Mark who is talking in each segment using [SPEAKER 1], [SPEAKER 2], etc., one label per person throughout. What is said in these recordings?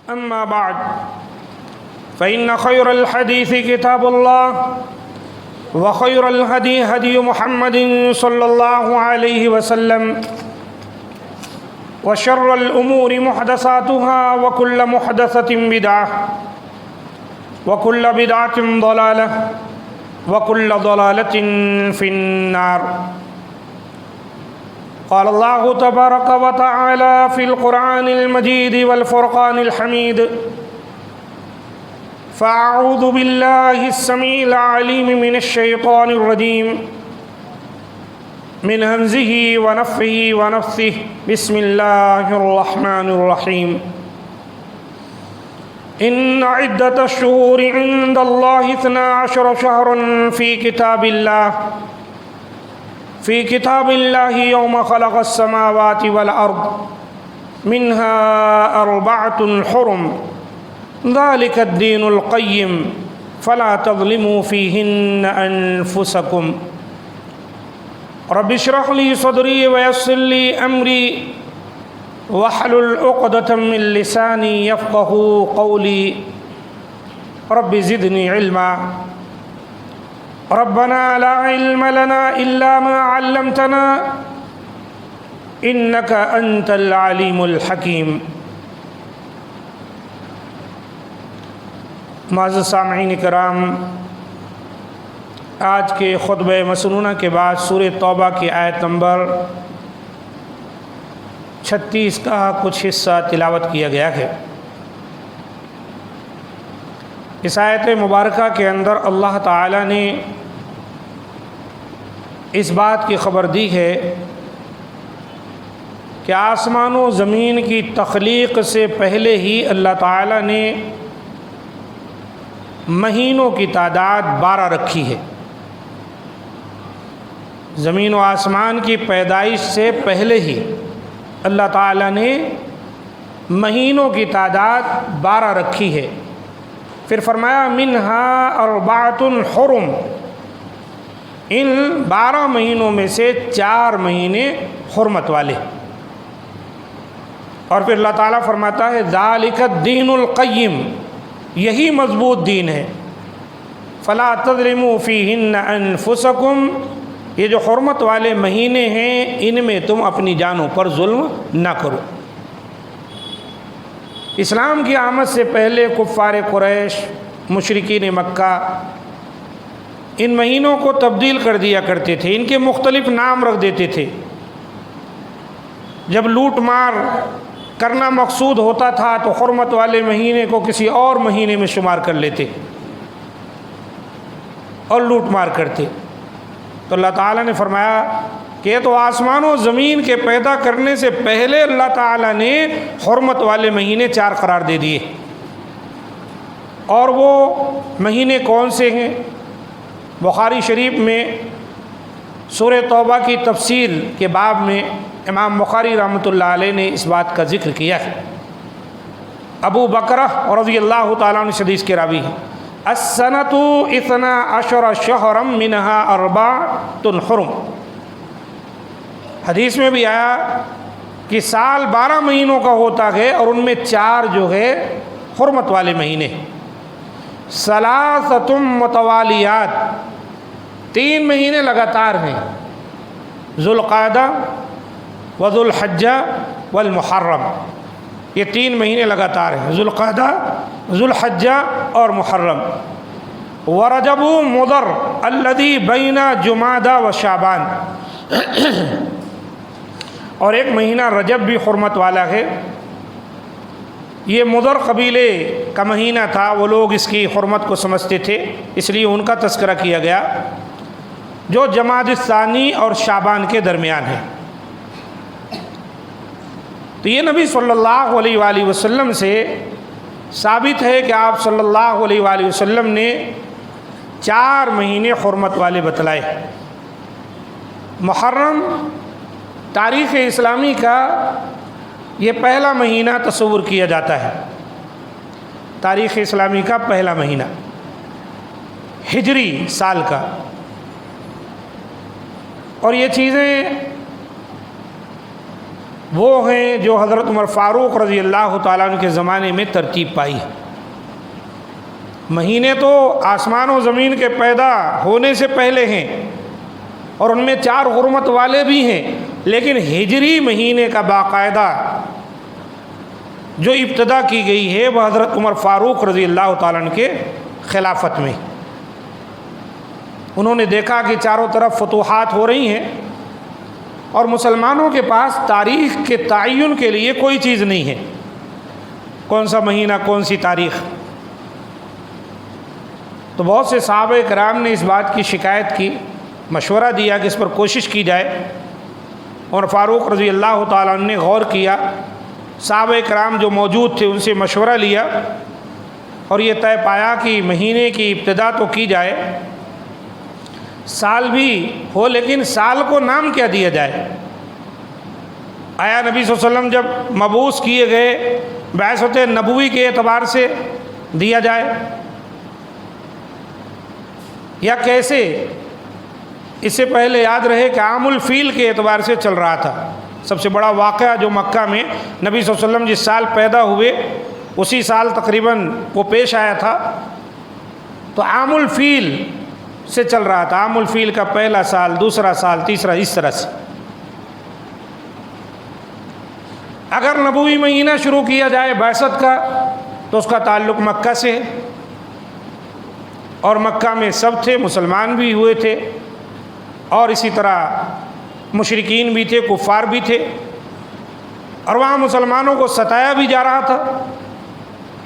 [SPEAKER 1] أما بعد فإن خير الحديث كتاب الله وخير الهدي هدي محمد صلى الله عليه وسلم وشر الأمور محدثاتها وكل محدثة بدعة وكل بدعة ضلالة وكل ضلالة في النار. قال الله تبارك وتعالى في القرآن المجيد والفرقان الحميد: فأعوذ بالله السميع العليم من الشيطان الرجيم من همزه ونفخه ونفثه. بسم الله الرحمن الرحيم. إن عدة الشهور عند الله 12 شهرا في كتاب الله يوم خلق السماوات والأرض منها 4 حرم ذلك الدين القيم فلا تظلموا فيهن أنفسكم. رب اشرح لي صدري ويسر لي أمري واحلل عقدة من لساني يفقهوا قولي. رب زدني علما. ربنا لا علم لنا إلا ما علمتنا إنك أنت العليم الحكيم. معزز سامعین کرام، آج کے خطبہ مسنونہ کے بعد سورہ توبہ کی آیت نمبر 36 کا کچھ حصہ تلاوت کیا گیا ہے۔ اس آیت مبارکہ کے اندر اللہ تعالی نے اس بات کی خبر دی ہے کہ آسمان و زمین کی تخلیق سے پہلے ہی اللہ تعالی نے مہینوں کی تعداد 12 رکھی ہے۔ زمین و آسمان کی پیدائش سے پہلے ہی اللہ تعالی نے مہینوں کی تعداد 12 رکھی ہے۔ پھر فرمایا منہا 4 حرم، ان 12 مہینوں میں سے 4 مہینے حرمت والے۔ اور پھر اللہ تعالیٰ فرماتا ہے ذالک الدین القیم، یہی مضبوط دین ہے۔ فلا تظلموا فیہن انفسکم، یہ جو حرمت والے مہینے ہیں ان میں تم اپنی جانوں پر ظلم نہ کرو۔ اسلام کی آمد سے پہلے کفار قریش، مشرکین مکہ ان مہینوں کو تبدیل کر دیا کرتے تھے، ان کے مختلف نام رکھ دیتے تھے۔ جب لوٹ مار کرنا مقصود ہوتا تھا تو حرمت والے مہینے کو کسی اور مہینے میں شمار کر لیتے اور لوٹ مار کرتے۔ تو اللہ تعالیٰ نے فرمایا کہ یہ تو آسمان و زمین کے پیدا کرنے سے پہلے اللہ تعالیٰ نے حرمت والے مہینے 4 قرار دے دیے۔ اور وہ مہینے کون سے ہیں؟ بخاری شریف میں سورہ توبہ کی تفسیر کے باب میں امام بخاری رحمۃ اللہ علیہ نے اس بات کا ذکر کیا ہے۔ ابو بکرہ رضی اللہ تعالیٰ عنہ حدیث کے راوی ہیں، السنۃ 12 شہرا منہا 4 حرم۔ حدیث میں بھی آیا کہ سال 12 مہینوں کا ہوتا ہے اور ان میں 4 جو ہے حرمت والے مہینے۔ ثلاثۃ متوالیات، 3 مہینے لگاتار ہیں، ذوالقعدہ وذوالحجہ والمحرم، یہ 3 مہینے لگاتار ہیں، ذوالقعدہ، ذوالحجہ اور محرم۔ ورجب مضر الذی بین جمادہ و شعبان، اور ایک مہینہ رجب بھی حرمت والا ہے۔ یہ مضر قبیلے کا مہینہ تھا، وہ لوگ اس کی حرمت کو سمجھتے تھے، اس لیے ان کا تذکرہ کیا گیا، جو جمادی الثانی اور شعبان کے درمیان ہے۔ تو یہ نبی صلی اللہ علیہ وآلہ وسلم سے ثابت ہے کہ آپ صلی اللہ علیہ وآلہ وسلم نے 4 مہینے حرمت والے بتلائے۔ محرم تاریخ اسلامی کا یہ پہلا مہینہ تصور کیا جاتا ہے، تاریخ اسلامی کا پہلا مہینہ ہجری سال کا۔ اور یہ چیزیں وہ ہیں جو حضرت عمر فاروق رضی اللہ تعالیٰ عنہ کے زمانے میں ترتیب پائی ہے۔ مہینے تو آسمان و زمین کے پیدا ہونے سے پہلے ہیں اور ان میں 4 حرمت والے بھی ہیں، لیکن ہجری مہینے کا باقاعدہ جو ابتدا کی گئی ہے وہ حضرت عمر فاروق رضی اللہ تعالیٰ عنہ کے خلافت میں۔ انہوں نے دیکھا کہ چاروں طرف فتوحات ہو رہی ہیں اور مسلمانوں کے پاس تاریخ کے تعین کے لیے کوئی چیز نہیں ہے، کون سا مہینہ، کون سی تاریخ۔ تو بہت سے صحابہ کرام نے اس بات کی شکایت کی، مشورہ دیا کہ اس پر کوشش کی جائے، اور فاروق رضی اللہ تعالیٰ عنہ نے غور کیا، صحابہ کرام جو موجود تھے ان سے مشورہ لیا اور یہ طے پایا کہ مہینے کی ابتدا تو کی جائے، سال بھی ہو، لیکن سال کو نام کیا دیا جائے۔ آیا نبی صلی اللہ علیہ وسلم جب مبعوث کیے گئے بعثت نبوی کے اعتبار سے دیا جائے یا کیسے؟ اس سے پہلے یاد رہے کہ عام الفیل کے اعتبار سے چل رہا تھا۔ سب سے بڑا واقعہ جو مکہ میں نبی صلی اللہ علیہ وسلم جس سال پیدا ہوئے اسی سال تقریباً وہ پیش آیا تھا، تو عام الفیل سے چل رہا تھا، عام الفیل کا پہلا سال، دوسرا سال، تیسرا، اس طرح سے۔ اگر نبوی مہینہ شروع کیا جائے بعثت کا تو اس کا تعلق مکہ سے ہے، اور مکہ میں سب تھے، مسلمان بھی ہوئے تھے اور اسی طرح مشرکین بھی تھے، کفار بھی تھے، اور وہاں مسلمانوں کو ستایا بھی جا رہا تھا،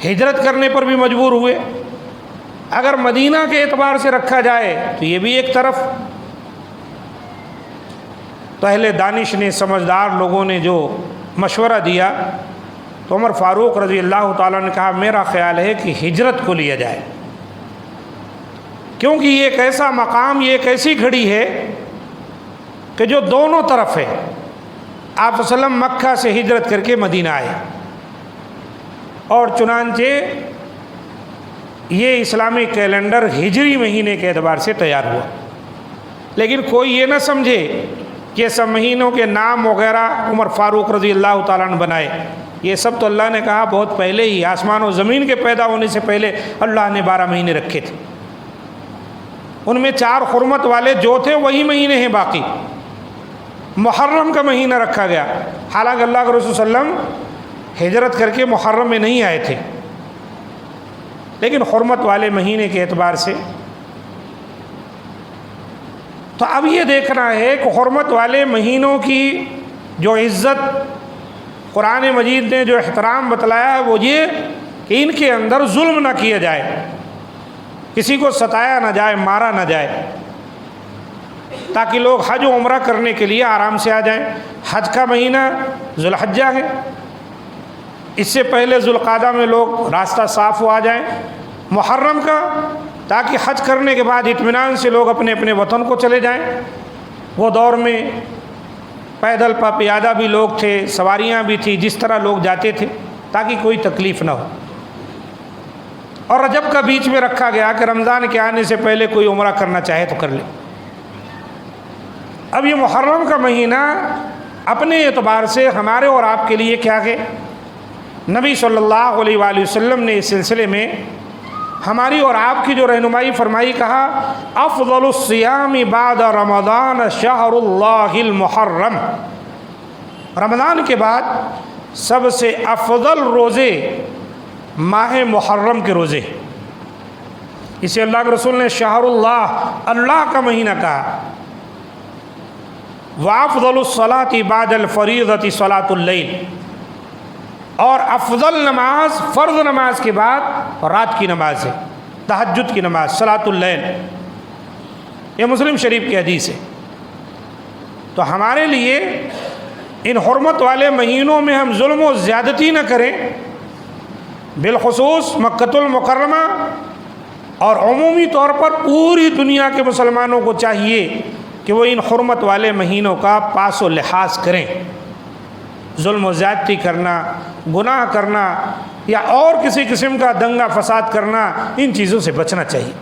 [SPEAKER 1] ہجرت کرنے پر بھی مجبور ہوئے۔ اگر مدینہ کے اعتبار سے رکھا جائے تو یہ بھی ایک طرف۔ تو اہل دانش نے، سمجھدار لوگوں نے جو مشورہ دیا تو عمر فاروق رضی اللہ تعالیٰ نے کہا میرا خیال ہے کہ ہجرت کو لیا جائے، کیونکہ یہ ایک ایسا مقام، یہ ایک ایسی گھڑی ہے کہ جو دونوں طرف ہے۔ آپ صلی اللہ علیہ وسلم مکہ سے ہجرت کر کے مدینہ آئے، اور چنانچہ یہ اسلامی کیلنڈر ہجری مہینے کے اعتبار سے تیار ہوا۔ لیکن کوئی یہ نہ سمجھے کہ سب مہینوں کے نام وغیرہ عمر فاروق رضی اللہ تعالیٰ عنہ بنائے، یہ سب تو اللہ نے کہا بہت پہلے ہی، آسمان و زمین کے پیدا ہونے سے پہلے اللہ نے 12 مہینے رکھے تھے۔ ان میں 4 حرمت والے جو تھے وہی مہینے ہیں، باقی محرم کا مہینہ رکھا گیا، حالانکہ اللہ کے رسول صلی اللہ علیہ وسلم ہجرت کر کے محرم میں نہیں آئے تھے، لیکن حرمت والے مہینے کے اعتبار سے۔ تو اب یہ دیکھنا ہے کہ حرمت والے مہینوں کی جو عزت قرآن مجید نے جو احترام بتلایا ہے وہ یہ کہ ان کے اندر ظلم نہ کیا جائے، کسی کو ستایا نہ جائے، مارا نہ جائے، تاکہ لوگ حج و عمرہ کرنے کے لیے آرام سے آ جائیں۔ حج کا مہینہ ذوالحجہ ہے، اس سے پہلے ذوالقعدہ میں لوگ راستہ صاف ہو آ جائیں۔ محرم کا، تاکہ حج کرنے کے بعد اطمینان سے لوگ اپنے اپنے وطن کو چلے جائیں۔ وہ دور میں پیدل پیادہ بھی لوگ تھے، سواریاں بھی تھیں، جس طرح لوگ جاتے تھے تاکہ کوئی تکلیف نہ ہو۔ اور رجب کا بیچ میں رکھا گیا کہ رمضان کے آنے سے پہلے کوئی عمرہ کرنا چاہے تو کر لے۔ اب یہ محرم کا مہینہ اپنے اعتبار سے ہمارے اور آپ کے لیے کیا ہے؟ نبی صلی اللہ علیہ وآلہ وسلم نے اس سلسلے میں ہماری اور آپ کی جو رہنمائی فرمائی، کہا افضل الصیام بعد رمضان شہر اللہ المحرم، رمضان کے بعد سب سے افضل روزے ماہ محرم کے روزے، اسے اللہ کے رسول نے شہر اللہ، اللہ کا مہینہ کہا۔ وافضل الصلاۃ بعد الفریضۃ صلاۃ اللیل، اور افضل نماز فرض نماز کے بعد رات کی نماز ہے، تہجد کی نماز، صلاۃ اللیل۔ یہ مسلم شریف کی حدیث ہے۔ تو ہمارے لیے ان حرمت والے مہینوں میں ہم ظلم و زیادتی نہ کریں، بالخصوص مکۃ المکرمہ، اور عمومی طور پر پوری دنیا کے مسلمانوں کو چاہیے کہ وہ ان حرمت والے مہینوں کا پاس و لحاظ کریں۔ ظلم و زیادتی کرنا، گناہ کرنا یا اور کسی قسم کا دنگا فساد کرنا، ان چیزوں سے بچنا چاہیے،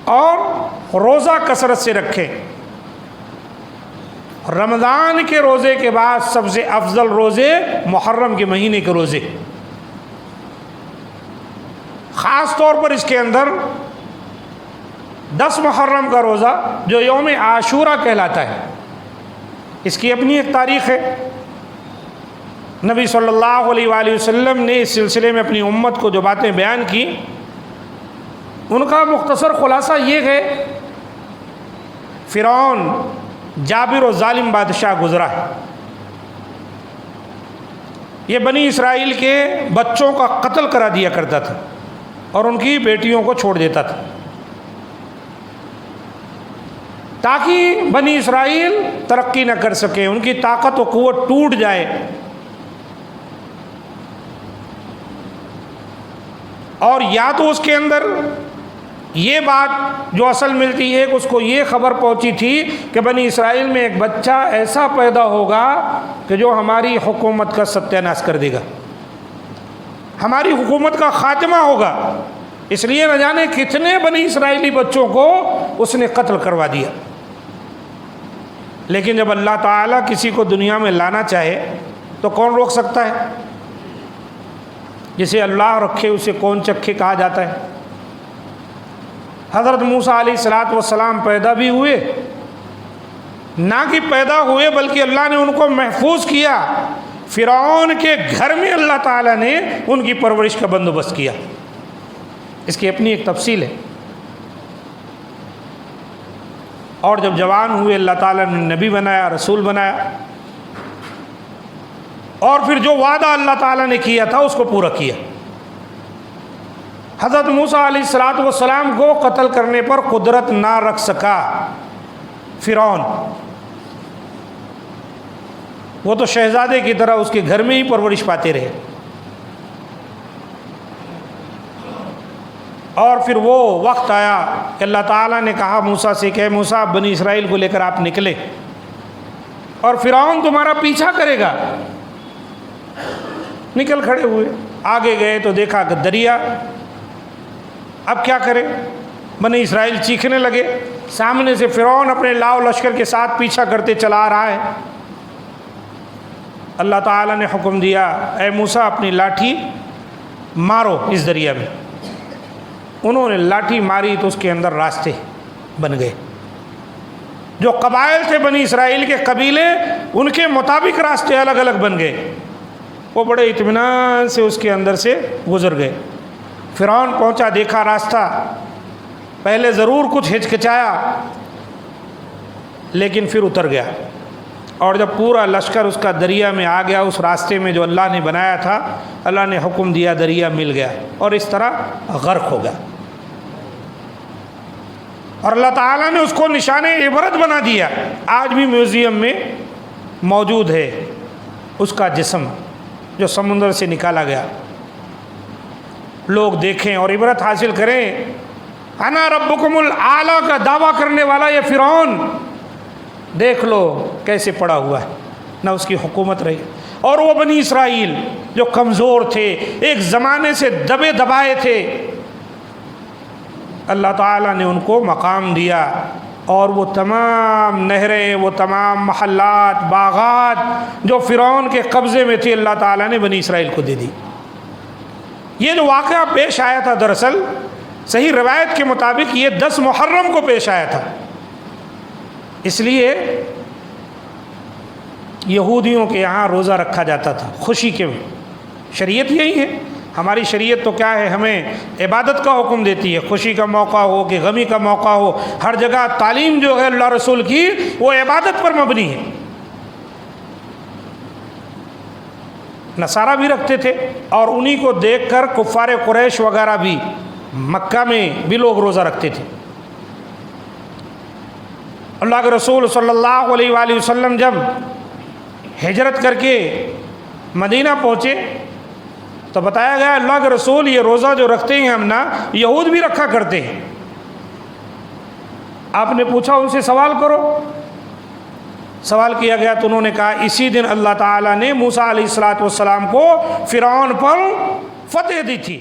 [SPEAKER 1] اور روزہ کثرت سے رکھیں۔ رمضان کے روزے کے بعد سب سے افضل روزے محرم کے مہینے کے روزے، خاص طور پر اس کے اندر 10 محرم کا روزہ جو یوم عاشورہ کہلاتا ہے، اس کی اپنی ایک تاریخ ہے۔ نبی صلی اللہ علیہ وآلہ وسلم نے اس سلسلے میں اپنی امت کو جو باتیں بیان کی، ان کا مختصر خلاصہ یہ ہے، فرعون جابر و ظالم بادشاہ گزرا ہے، یہ بنی اسرائیل کے بچوں کا قتل کرا دیا کرتا تھا اور ان کی بیٹیوں کو چھوڑ دیتا تھا تاکہ بنی اسرائیل ترقی نہ کر سکے، ان کی طاقت و قوت ٹوٹ جائے۔ اور یا تو اس کے اندر یہ بات جو اصل ملتی ہے کہ اس کو یہ خبر پہنچی تھی کہ بنی اسرائیل میں ایک بچہ ایسا پیدا ہوگا کہ جو ہماری حکومت کا ستیہ ناش کر دے گا، ہماری حکومت کا خاتمہ ہوگا، اس لیے نہ جانے کتنے بنی اسرائیلی بچوں کو اس نے قتل کروا دیا۔ لیکن جب اللہ تعالیٰ کسی کو دنیا میں لانا چاہے تو کون روک سکتا ہے؟ جسے اللہ رکھے اسے کون چکھے کہا جاتا ہے۔ حضرت موسیٰ علیہ السلام پیدا بھی ہوئے، نہ کہ پیدا ہوئے بلکہ اللہ نے ان کو محفوظ کیا، فرعون کے گھر میں اللہ تعالیٰ نے ان کی پرورش کا بندوبست کیا۔ اس کی اپنی ایک تفصیل ہے۔ اور جب جوان ہوئے اللہ تعالیٰ نے نبی بنایا، رسول بنایا، اور پھر جو وعدہ اللہ تعالیٰ نے کیا تھا اس کو پورا کیا۔ حضرت موسیٰ علیہ السلام کو قتل کرنے پر قدرت نہ رکھ سکا فرعون، وہ تو شہزادے کی طرح اس کے گھر میں ہی پرورش پاتے رہے۔ اور پھر وہ وقت آیا کہ اللہ تعالیٰ نے کہا موسیٰ سے کہ موسیٰ بنی اسرائیل کو لے کر آپ نکلے اور فرعون تمہارا پیچھا کرے گا۔ نکل کھڑے ہوئے، آگے گئے تو دیکھا کہ دریا، اب کیا کرے؟ بنی اسرائیل چیخنے لگے، سامنے سے فرعون اپنے لاؤ لشکر کے ساتھ پیچھا کرتے چلا آ رہا ہے۔ اللہ تعالیٰ نے حکم دیا اے موسیٰ اپنی لاٹھی مارو اس دریا میں۔ انہوں نے لاٹھی ماری تو اس کے اندر راستے بن گئے، جو قبائل تھے بنی اسرائیل کے قبیلے، ان کے مطابق راستے الگ الگ بن گئے۔ وہ بڑے اطمینان سے اس کے اندر سے گزر گئے۔ فرعون پہنچا، دیکھا راستہ، پہلے ضرور کچھ ہچکچایا لیکن پھر اتر گیا، اور جب پورا لشکر اس کا دریا میں آ گیا، اس راستے میں جو اللہ نے بنایا تھا، اللہ نے حکم دیا دریا مل گیا اور اس طرح غرق ہو گیا۔ اور اللہ تعالیٰ نے اس کو نشان عبرت بنا دیا، آج بھی میوزیم میں موجود ہے اس کا جسم جو سمندر سے نکالا گیا۔ لوگ دیکھیں اور عبرت حاصل کریں۔ انا ربکم الاعلیٰ کا دعویٰ کرنے والا یہ فرعون، دیکھ لو کیسے پڑا ہوا ہے، نہ اس کی حکومت رہی۔ اور وہ بنی اسرائیل جو کمزور تھے، ایک زمانے سے دبے دبائے تھے، اللہ تعالیٰ نے ان کو مقام دیا، اور وہ تمام نہریں، وہ تمام محلات، باغات جو فرعون کے قبضے میں تھی، اللہ تعالیٰ نے بنی اسرائیل کو دے دی۔ یہ جو واقعہ پیش آیا تھا دراصل صحیح روایت کے مطابق یہ 10 محرم کو پیش آیا تھا، اس لیے یہودیوں کے یہاں روزہ رکھا جاتا تھا خوشی کے۔ شریعت یہی ہے، ہماری شریعت تو کیا ہے، ہمیں عبادت کا حکم دیتی ہے، خوشی کا موقع ہو کہ غمی کا موقع ہو، ہر جگہ تعلیم جو ہے اللہ رسول کی وہ عبادت پر مبنی ہے۔ نصارہ بھی رکھتے تھے، اور انہی کو دیکھ کر کفار قریش وغیرہ بھی، مکہ میں بھی لوگ روزہ رکھتے تھے۔ اللہ کے رسول صلی اللہ علیہ وآلہ وسلم جب ہجرت کر کے مدینہ پہنچے تو بتایا گیا اللہ کے رسول یہ روزہ جو رکھتے ہیں ہم نا، یہود بھی رکھا کرتے ہیں۔ آپ نے پوچھا ان سے سوال کرو، سوال کیا گیا تو انہوں نے کہا اسی دن اللہ تعالیٰ نے موسیٰ علیہ السلام کو فرعون پر فتح دی تھی۔